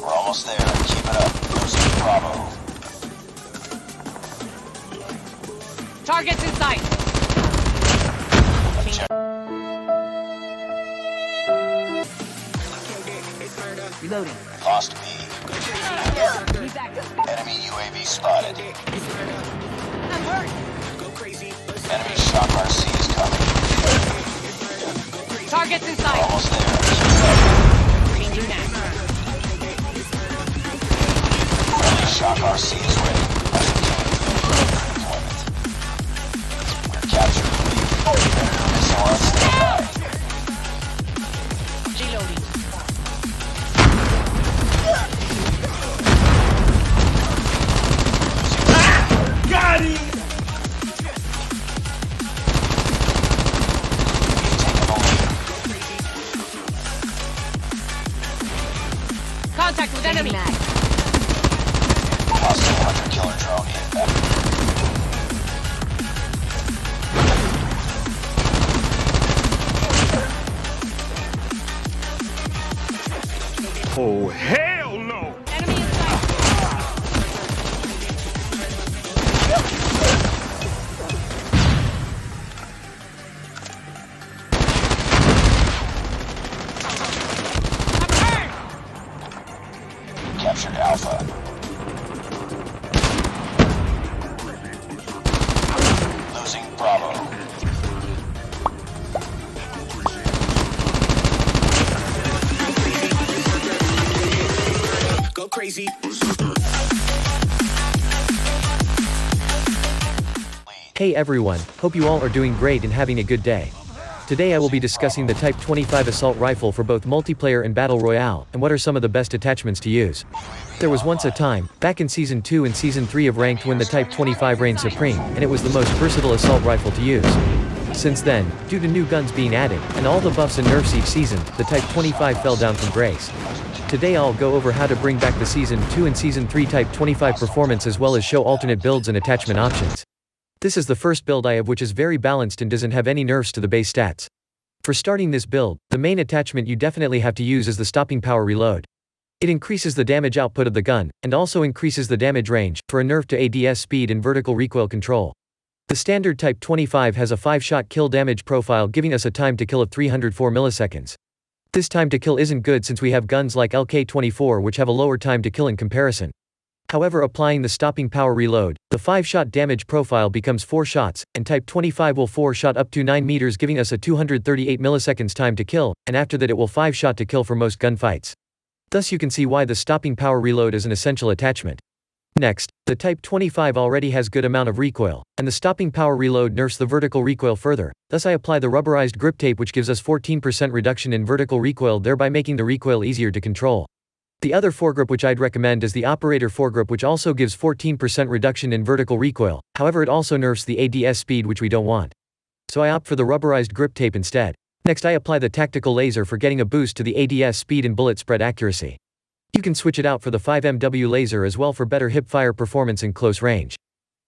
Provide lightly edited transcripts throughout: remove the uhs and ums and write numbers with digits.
We're almost there. Keep it up. Losing Bravo. Targets in sight. Reloading. Lost B. Enemy UAV spotted. I'm hurt. Enemy Shock RC is coming. Targets in We're sight. almost there. Keep it up. Changing that. Enemy Shock RC is ready. Deployment. We're capturing the lead. Missile on standby. Reloading. Got him! Contact with enemy. Hostile hunter-killer drone inbound. Oh, hell no! Enemy in sight. I'm hurt. Captured Alpha. Losing Bravo. Go crazy. Hey everyone, hope you all are doing great and having a good day. Today I will be discussing the Type 25 assault rifle for both multiplayer and battle royale, and what are some of the best attachments to use. There was once a time, back in Season 2 and Season 3 of Ranked, when the Type 25 reigned supreme, and it was the most versatile assault rifle to use. Since then, due to new guns being added, and all the buffs and nerfs each season, the Type 25 fell down from grace. Today I'll go over how to bring back the Season 2 and Season 3 Type 25 performance, as well as show alternate builds and attachment options. This is the first build I have, which is very balanced and doesn't have any nerfs to the base stats. For starting this build, the main attachment you definitely have to use is the stopping power reload. It increases the damage output of the gun, and also increases the damage range, for a nerf to ADS speed and vertical recoil control. The standard Type 25 has a 5-shot kill damage profile, giving us a time to kill of 304 milliseconds. This time to kill isn't good since we have guns like LK-24 which have a lower time to kill in comparison. However, applying the stopping power reload, the 5-shot damage profile becomes 4 shots, and Type 25 will 4-shot up to 9 meters, giving us a 238 milliseconds time to kill, and after that it will 5-shot to kill for most gunfights. Thus you can see why the stopping power reload is an essential attachment. Next, the Type 25 already has good amount of recoil, and the stopping power reload nerfs the vertical recoil further. Thus I apply the rubberized grip tape, which gives us 14% reduction in vertical recoil, thereby making the recoil easier to control. The other foregrip which I'd recommend is the operator foregrip, which also gives 14% reduction in vertical recoil, however it also nerfs the ADS speed, which we don't want. So I opt for the rubberized grip tape instead. Next I apply the tactical laser for getting a boost to the ADS speed and bullet spread accuracy. You can switch it out for the 5MW laser as well for better hipfire performance in close range.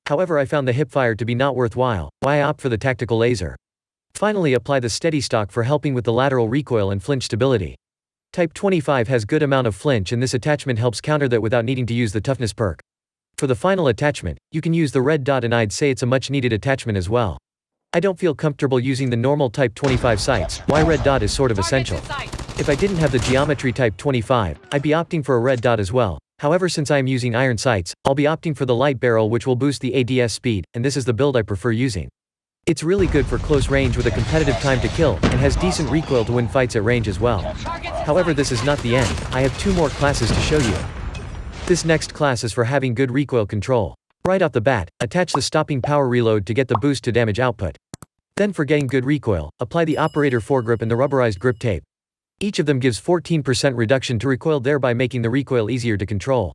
However, I found the hipfire to be not worthwhile, why I opt for the tactical laser. Finally, apply the steady stock for helping with the lateral recoil and flinch stability. Type 25 has good amount of flinch, and this attachment helps counter that without needing to use the toughness perk. For the final attachment, you can use the red dot, and I'd say it's a much needed attachment as well. I don't feel comfortable using the normal Type 25 sights, why red dot is sort of essential. If I didn't have the geometry Type 25, I'd be opting for a red dot as well. However, since I am using iron sights, I'll be opting for the light barrel, which will boost the ADS speed, and this is the build I prefer using. It's really good for close range with a competitive time to kill, and has decent recoil to win fights at range as well. However, this is not the end, I have 2 more classes to show you. This next class is for having good recoil control. Right off the bat, attach the stopping power reload to get the boost to damage output. Then for getting good recoil, apply the operator foregrip and the rubberized grip tape. Each of them gives 14% reduction to recoil, thereby making the recoil easier to control.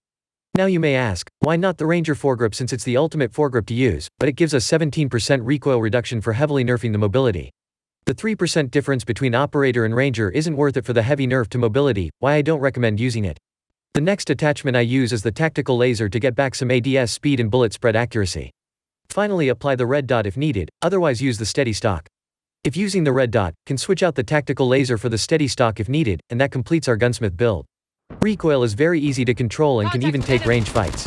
Now you may ask, why not the Ranger foregrip, since it's the ultimate foregrip to use, but it gives us 17% recoil reduction for heavily nerfing the mobility. The 3% difference between operator and Ranger isn't worth it for the heavy nerf to mobility, why I don't recommend using it. The next attachment I use is the tactical laser to get back some ADS speed and bullet spread accuracy. Finally, apply the red dot if needed, otherwise use the steady stock. If using the red dot, can switch out the tactical laser for the steady stock if needed, and that completes our Gunsmith build. Recoil is very easy to control and can even take range fights.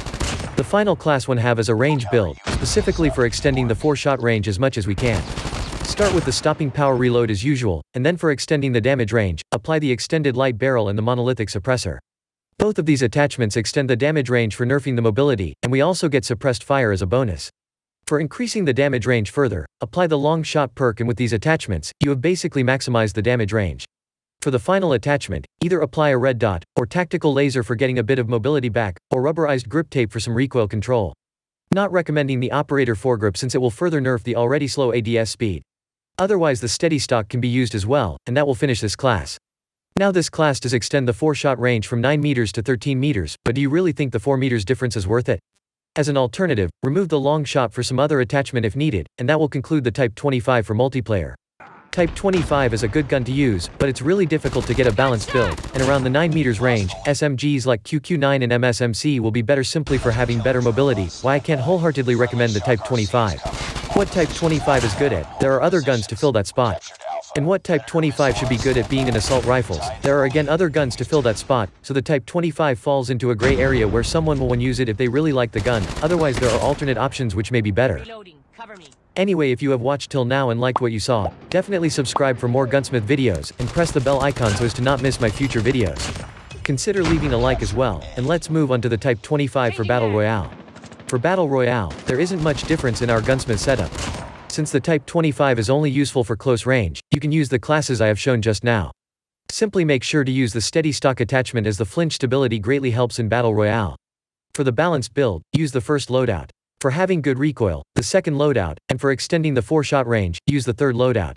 The final class one have is a range build, specifically for extending the 4-shot range as much as we can. Start with the stopping power reload as usual, and then for extending the damage range, apply the extended light barrel and the monolithic suppressor. Both of these attachments extend the damage range for nerfing the mobility, and we also get suppressed fire as a bonus. For increasing the damage range further, apply the long shot perk, and with these attachments, you have basically maximized the damage range. For the final attachment, either apply a red dot, or tactical laser for getting a bit of mobility back, or rubberized grip tape for some recoil control. Not recommending the operator foregrip since it will further nerf the already slow ADS speed. Otherwise the steady stock can be used as well, and that will finish this class. Now this class does extend the 4-shot range from 9 meters to 13 meters, but do you really think the 4 meters difference is worth it? As an alternative, remove the long shot for some other attachment if needed, and that will conclude the Type 25 for multiplayer. Type 25 is a good gun to use, but it's really difficult to get a balanced build, and around the 9 meters range, SMGs like QQ9 and MSMC will be better simply for having better mobility, why I can't wholeheartedly recommend the Type 25. What Type 25 is good at, there are other guns to fill that spot. And what Type 25 should be good at being in assault rifles, there are again other guns to fill that spot, so the Type 25 falls into a gray area where someone will use it if they really like the gun, otherwise there are alternate options which may be better. Reloading. Cover me. Anyway, if you have watched till now and liked what you saw, definitely subscribe for more Gunsmith videos, and press the bell icon so as to not miss my future videos. Consider leaving a like as well, and let's move on to the Type 25 for Battle Royale. For Battle Royale, there isn't much difference in our Gunsmith setup. Since the Type 25 is only useful for close range, you can use the classes I have shown just now. Simply make sure to use the steady stock attachment as the flinch stability greatly helps in Battle Royale. For the balanced build, use the first loadout. For having good recoil, the second loadout, and for extending the 4-shot range, use the third loadout.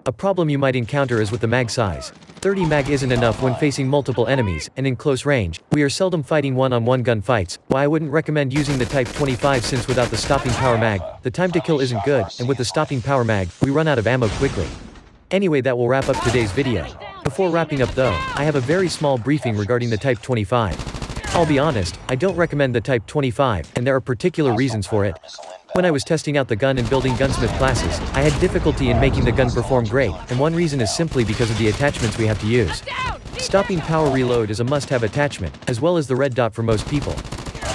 A problem you might encounter is with the mag size. 30 mag isn't enough when facing multiple enemies, and in close range, we are seldom fighting one-on-one gun fights, why I wouldn't recommend using the Type 25 since without the stopping power mag, the time to kill isn't good, and with the stopping power mag, we run out of ammo quickly. Anyway, that will wrap up today's video. Before wrapping up though, I have a very small briefing regarding the Type 25. I'll be honest, I don't recommend the Type 25, and there are particular reasons for it. When I was testing out the gun and building Gunsmith classes, I had difficulty in making the gun perform great, and one reason is simply because of the attachments we have to use. Stopping power reload is a must-have attachment, as well as the red dot for most people.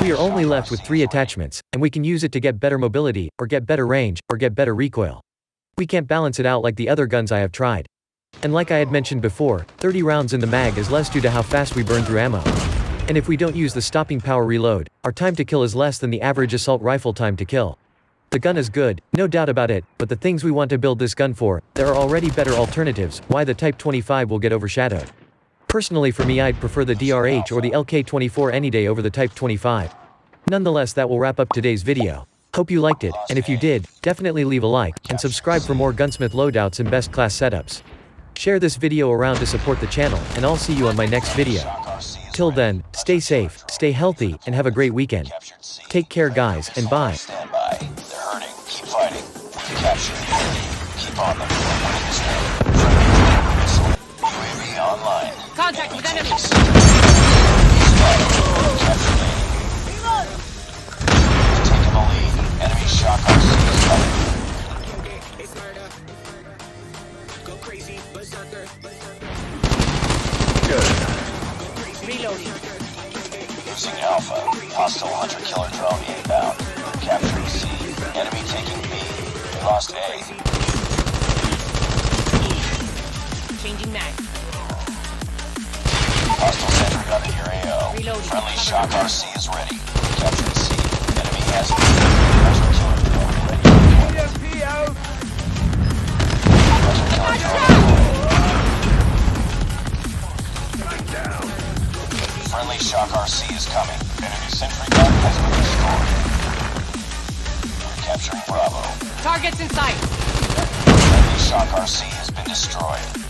We are only left with 3 attachments, and we can use it to get better mobility, or get better range, or get better recoil. We can't balance it out like the other guns I have tried. And like I had mentioned before, 30 rounds in the mag is less due to how fast we burn through ammo. And if we don't use the stopping power reload, our time to kill is less than the average assault rifle time to kill. The gun is good, no doubt about it, but the things we want to build this gun for, there are already better alternatives, why the Type 25 will get overshadowed. Personally for me, I'd prefer the DRH or the LK24 any day over the Type 25. Nonetheless, that will wrap up today's video. Hope you liked it, and if you did, definitely leave a like, and subscribe for more Gunsmith loadouts and best class setups. Share this video around to support the channel, and I'll see you on my next video. Till then, stay safe, stay healthy, and have a great weekend. Take care guys, and bye. Stand by. They're hurting. Keep fighting. Capture. Keep on them. Winning this round. Friendly missile. UAV online. Contact with enemy. Capture lane. Taking the lead. Enemy shock RC is coming. Reloading. Losing Alpha. Hostile hunter-killer drone inbound. Capturing C. Enemy taking B. We lost A. Changing mag. Hostile sentry gun in your AO. Reloading. Friendly shock RC is ready. Capturing C. Enemy has B. Hunter-killer drone ready. Hunter-killer drone deployed. Friendly shock RC is coming. Enemy sentry gun has been destroyed. We're capturing Bravo. Targets in sight. Friendly shock RC has been destroyed.